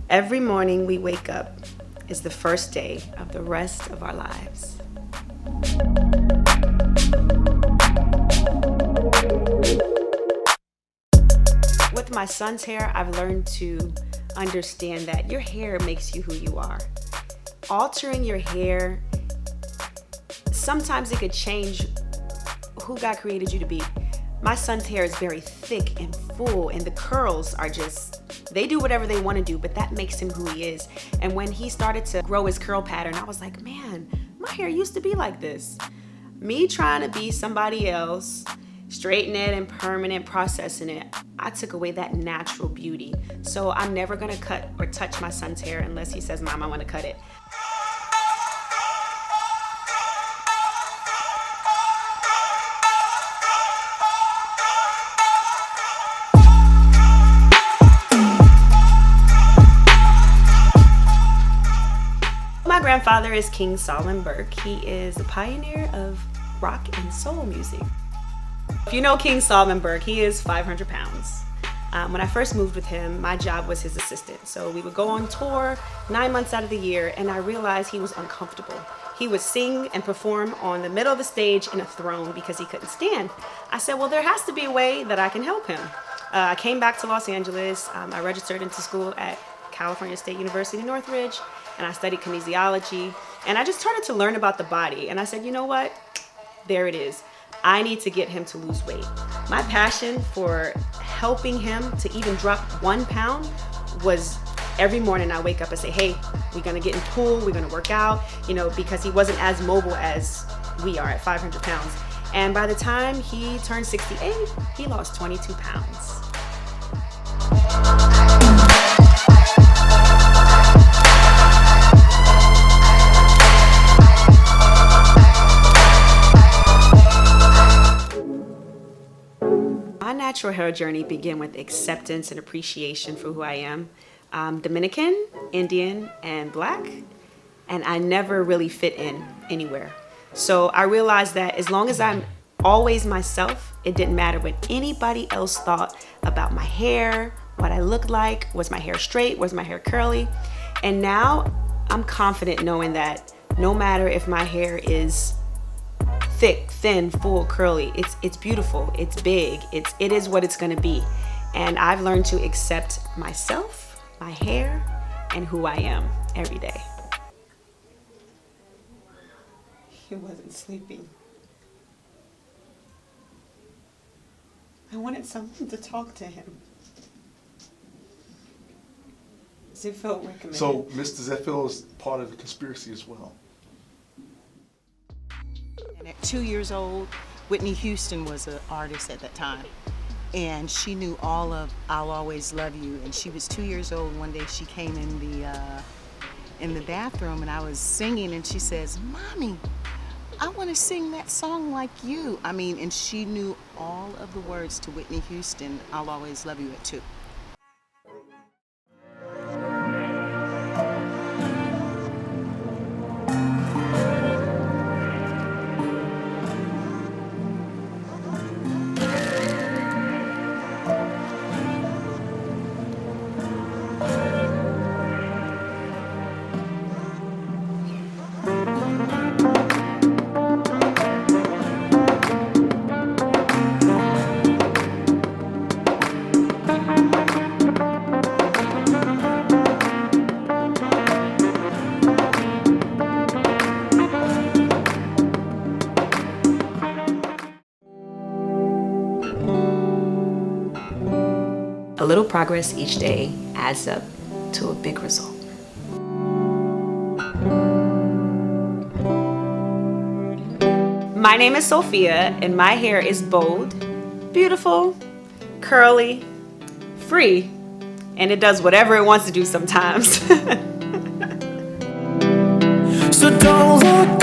Every morning we wake up is the first day of the rest of our lives. With my son's hair, I've learned to understand that your hair makes you who you are. Altering your hair, sometimes it could change who God created you to be. My son's hair is very thick and full, and the curls are just, they do whatever they want to do, but that makes him who he is. And when he started to grow his curl pattern, I was like, man, my hair used to be like this. Me trying to be somebody else, straighten it and permanent processing it, I took away that natural beauty. So I'm never gonna cut or touch my son's hair unless he says, Mom, I want to cut it. My grandfather is King Solomon Burke. He is a pioneer of rock and soul music. If you know King Solomon Burke, he is 500 pounds. When I first moved with him, my job was his assistant. So we would go on tour 9 months out of the year, and I realized he was uncomfortable. He would sing and perform on the middle of the stage in a throne because he couldn't stand. I said, well, there has to be a way that I can help him. I came back to Los Angeles. I registered into school at California State University in Northridge, and I studied kinesiology. And I just started to learn about the body. And I said, you know what? There it is. I need to get him to lose weight. My passion for helping him to even drop 1 pound was every morning I wake up and say, hey, we're gonna get in the pool, we're gonna work out, you know, because he wasn't as mobile as we are at 500 pounds. And by the time he turned 68, he lost 22 pounds. My natural hair journey began with acceptance and appreciation for who I am. I'm Dominican, Indian, and Black, and I never really fit in anywhere. So I realized that as long as I'm always myself, it didn't matter what anybody else thought about my hair, what I looked like, was my hair straight, was my hair curly. And now I'm confident knowing that no matter if my hair is thick, thin, full, curly, it's beautiful, it's big, it is what it's gonna be. And I've learned to accept myself, my hair, and who I am every day. He wasn't sleeping. I wanted someone to talk to him. Ziffel recommended. So Mr. Ziffel is part of the conspiracy as well. And at 2 years old, Whitney Houston was an artist at that time. And she knew all of I'll Always Love You. And she was 2 years old. One day she came in the bathroom and I was singing and she says, Mommy, I want to sing that song like you. I mean, and she knew all of the words to Whitney Houston, I'll Always Love You at 2. A little progress each day adds up to a big result. My name is Sophia, and my hair is bold, beautiful, curly, free, and it does whatever it wants to do sometimes. So don't look